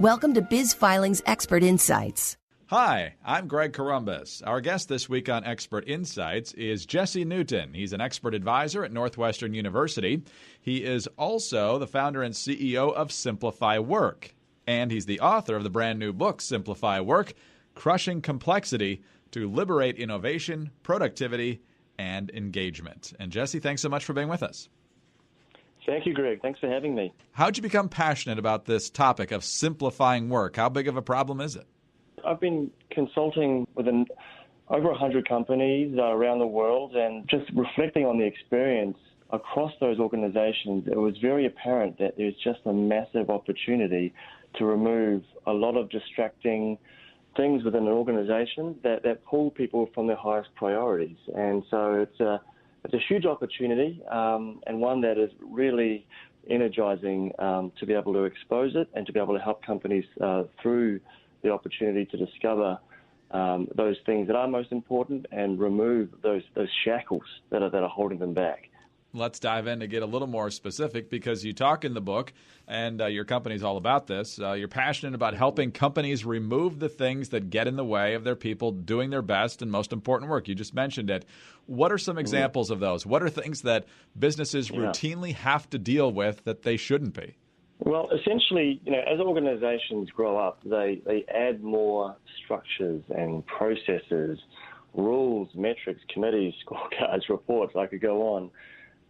Welcome to Biz Filing's Expert Insights. Hi, I'm Greg Columbus. Our guest this week on Expert Insights is Jesse Newton. He's an expert advisor at Northwestern University. He is also the founder and CEO of Simplify Work. And he's the author of the brand new book, Simplify Work, Crushing Complexity to Liberate Innovation, Productivity, and Engagement. And Jesse, thanks so much for being with us. Thank you, Greg. Thanks for having me. How'd you become passionate about this topic of simplifying work? How big of a problem is it? I've been consulting with over 100 companies around the world, and just reflecting on the experience across those organizations, it was very apparent that there's just a massive opportunity to remove a lot of distracting things within an organization that pull people from their highest priorities. And so it's a huge opportunity, and one that is really energizing to be able to expose it and to be able to help companies through the opportunity to discover those things that are most important and remove those shackles that are holding them back. Let's dive in to get a little more specific, because you talk in the book, and your company's all about this. You're passionate about helping companies remove the things that get in the way of their people doing their best and most important work. You just mentioned it. What are some examples of those? What are things that businesses routinely have to deal with that they shouldn't be? Well, essentially, as organizations grow up, they add more structures and processes, rules, metrics, committees, scorecards, reports. I could go on.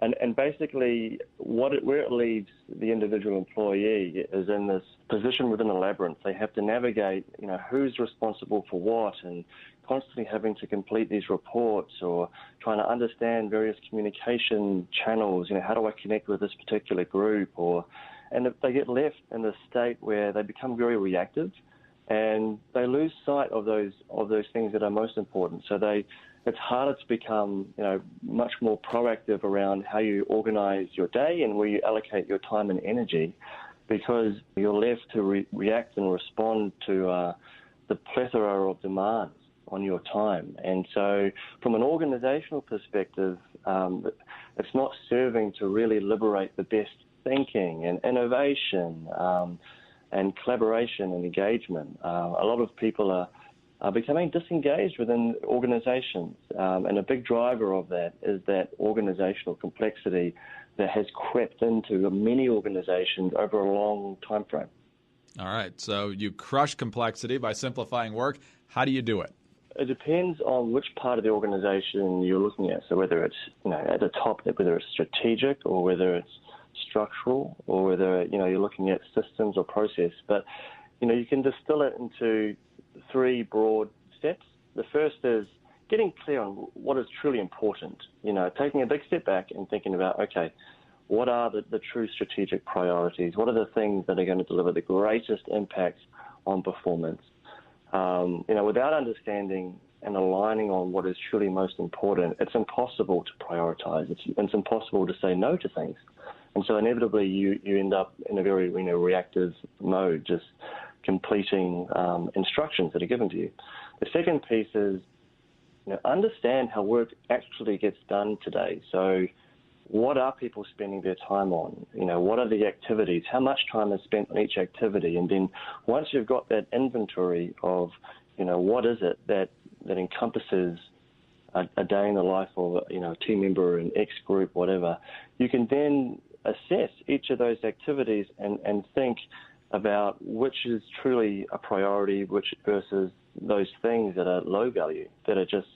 And basically, where it leaves the individual employee is in this position within a labyrinth. They have to navigate, who's responsible for what, and constantly having to complete these reports or trying to understand various communication channels. How do I connect with this particular group? And if they get left in this state where they become very reactive, and they lose sight of those things that are most important. So it's harder to become, much more proactive around how you organize your day and where you allocate your time and energy, because you're left to react and respond to the plethora of demands on your time. And so from an organizational perspective, it's not serving to really liberate the best thinking and innovation and collaboration and engagement. A lot of people are becoming disengaged within organizations, and a big driver of that is that organizational complexity that has crept into many organizations over a long time frame. All right, so you crush complexity by simplifying work. How do you do it? It depends on which part of the organization you're looking at. So whether it's at the top, whether it's strategic or whether it's structural, or whether you're looking at systems or process. But you can distill it into three broad steps. The first is getting clear on what is truly important. Taking a big step back and thinking about, okay, what are the true strategic priorities? What are the things that are going to deliver the greatest impact on performance? Without understanding and aligning on what is truly most important, it's impossible to prioritize. It's impossible to say no to things. And so inevitably you end up in a very reactive mode, just completing instructions that are given to you. The second piece is understand how work actually gets done today. So what are people spending their time on? What are the activities? How much time is spent on each activity? And then once you've got that inventory of, what is it that encompasses a day in the life of a team member, an X group, whatever, you can then assess each of those activities and think about which is truly a priority, which versus those things that are low value, that are just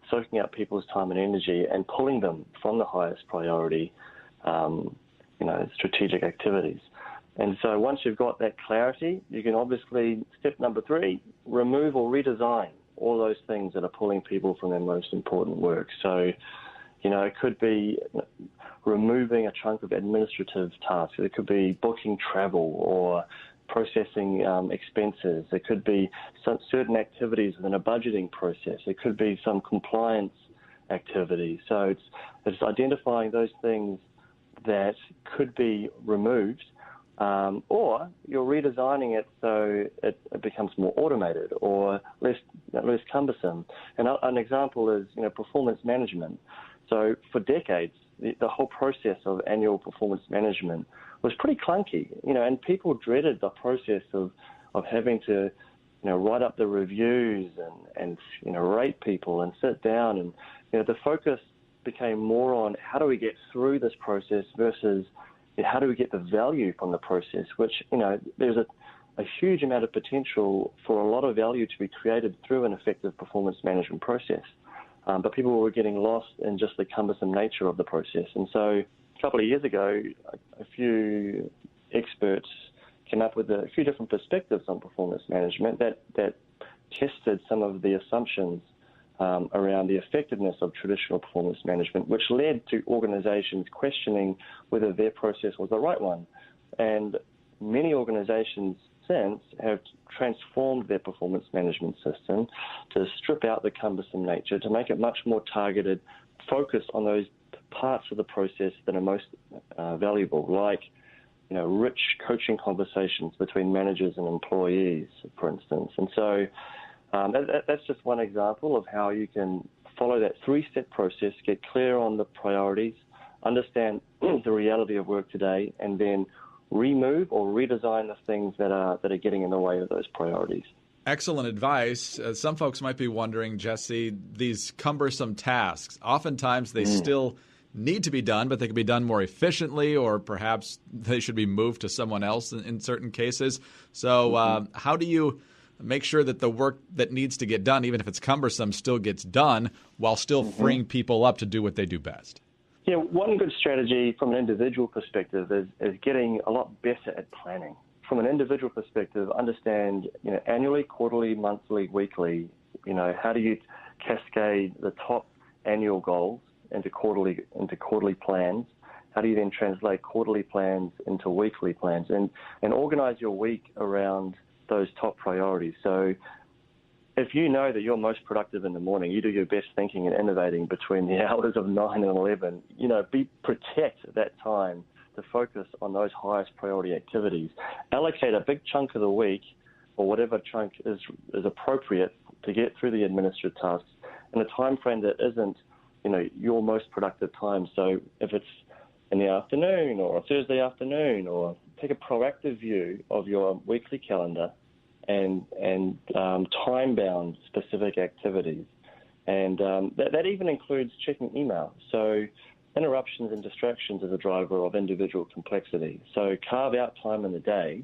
soaking up people's time and energy and pulling them from the highest priority, strategic activities. And so once you've got that clarity, you can obviously, step number 3, remove or redesign all those things that are pulling people from their most important work. So, it could be removing a chunk of administrative tasks. It could be booking travel or processing expenses. It could be some certain activities within a budgeting process. It could be some compliance activities. So it's identifying those things that could be removed, or you're redesigning it so it becomes more automated or less cumbersome. And an example is performance management. So for decades, the whole process of annual performance management was pretty clunky, and people dreaded the process of having to, write up the reviews and rate people and sit down. And, the focus became more on how do we get through this process versus how do we get the value from the process, which, there's a huge amount of potential for a lot of value to be created through an effective performance management process. But people were getting lost in just the cumbersome nature of the process. And so a couple of years ago, a few experts came up with a few different perspectives on performance management that tested some of the assumptions around the effectiveness of traditional performance management, which led to organizations questioning whether their process was the right one. And many organizations since have transformed their performance management system to strip out the cumbersome nature, to make it much more targeted, focus on those parts of the process that are most valuable, like rich coaching conversations between managers and employees, for instance. And so that's just one example of how you can follow that three-step process, get clear on the priorities, understand the reality of work today, and then remove or redesign the things that are getting in the way of those priorities. Excellent advice. Some folks might be wondering, Jesse, these cumbersome tasks, oftentimes they still need to be done, but they can be done more efficiently, or perhaps they should be moved to someone else in certain cases. So how do you make sure that the work that needs to get done, even if it's cumbersome, still gets done while still freeing people up to do what they do best? Yeah, one good strategy from an individual perspective is getting a lot better at planning. From an individual perspective, understand, annually, quarterly, monthly, weekly, how do you cascade the top annual goals into quarterly plans? How do you then translate quarterly plans into weekly plans and organize your week around those top priorities? So if you know that you're most productive in the morning, you do your best thinking and innovating between the hours of 9 and 11, protect that time to focus on those highest priority activities. Allocate a big chunk of the week, or whatever chunk is appropriate, to get through the administrative tasks in a time frame that isn't, your most productive time. So if it's in the afternoon or a Thursday afternoon, or take a proactive view of your weekly calendar and time-bound specific activities. And that even includes checking email. So interruptions and distractions is a driver of individual complexity. So carve out time in the day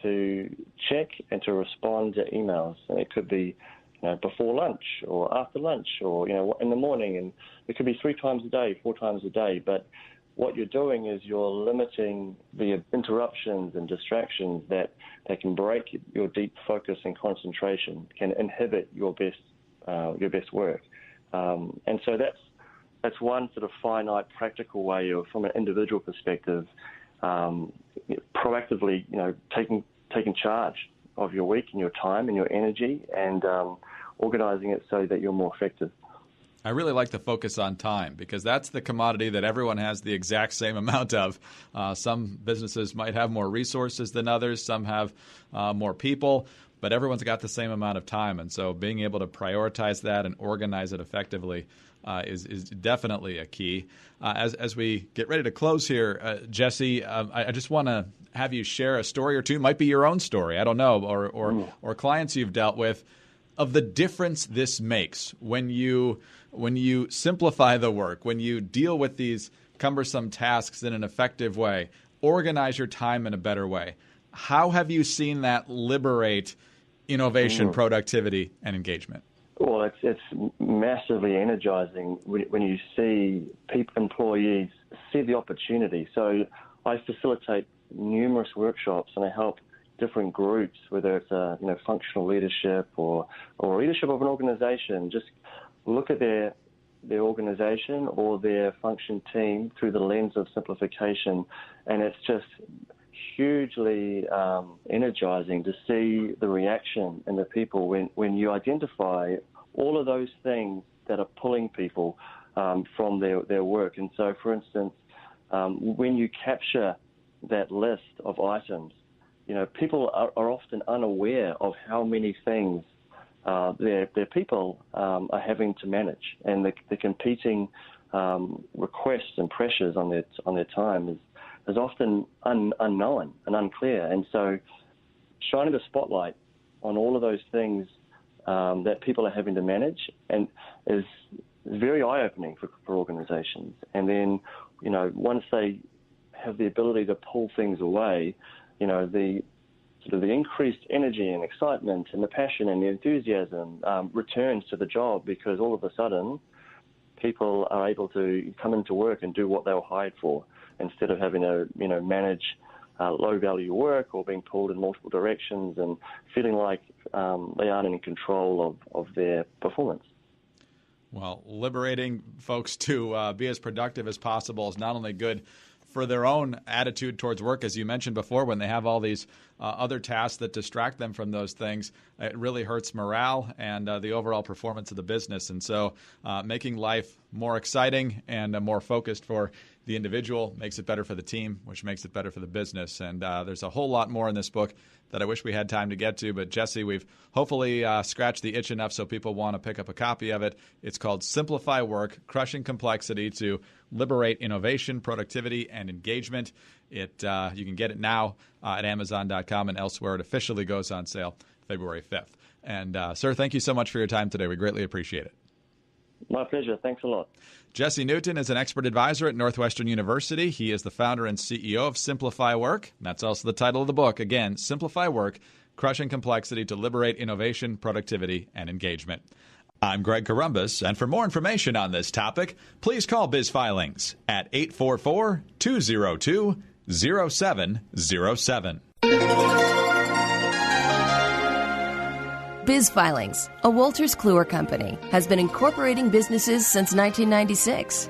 to check and to respond to emails. And it could be before lunch or after lunch, or in the morning, and it could be 3 times a day, 4 times a day. But what you're doing is you're limiting the interruptions and distractions that can break your deep focus and concentration, can inhibit your best work. And so that's one sort of finite, practical way of, from an individual perspective, proactively, taking charge of your week and your time and your energy, and organizing it so that you're more effective. I really like the focus on time, because that's the commodity that everyone has the exact same amount of. Some businesses might have more resources than others. Some have more people, but everyone's got the same amount of time. And so being able to prioritize that and organize it effectively is definitely a key. As we get ready to close here, Jesse, I just want to have you share a story or two. It might be your own story, I don't know, or clients you've dealt with, of the difference this makes when you simplify the work, when you deal with these cumbersome tasks in an effective way, organize your time in a better way. How have you seen that liberate innovation, productivity, and engagement? Well, it's massively energizing when you see employees see the opportunity. So I facilitate numerous workshops, and I help different groups, whether it's functional leadership or leadership of an organization, just look at their organization or their function team through the lens of simplification, and it's just hugely energizing to see the reaction in the people when you identify all of those things that are pulling people from their work. And so, for instance, when you capture that list of items, people are often unaware of how many things their people are having to manage, and the competing requests and pressures on their time is often unknown and unclear. And so shining the spotlight on all of those things that people are having to manage and is very eye-opening for organizations. And then, once they have the ability to pull things away, the increased energy and excitement and the passion and the enthusiasm returns to the job, because all of a sudden people are able to come into work and do what they were hired for, instead of having to, manage low-value work or being pulled in multiple directions and feeling like they aren't in control of their performance. Well, liberating folks to be as productive as possible is not only good for their own attitude towards work, as you mentioned before, when they have all these other tasks that distract them from those things, it really hurts morale and the overall performance of the business. And so making life more exciting and more focused for the individual makes it better for the team, which makes it better for the business. And there's a whole lot more in this book that I wish we had time to get to. But, Jesse, we've hopefully scratched the itch enough so people want to pick up a copy of it. It's called Simplify Work, Crushing Complexity to Liberate Innovation, Productivity, and Engagement. You can get it now at Amazon.com and elsewhere. It officially goes on sale February 5th. And, sir, thank you so much for your time today. We greatly appreciate it. My pleasure. Thanks a lot. Jesse Newton is an expert advisor at Northwestern University. He is the founder and CEO of Simplify Work. That's also the title of the book. Again, Simplify Work, Crushing Complexity to Liberate Innovation, Productivity, and Engagement. I'm Greg Corombos, and for more information on this topic, please call Biz Filings at 844-202-0707. Biz Filings, a Wolters Kluwer company, has been incorporating businesses since 1996.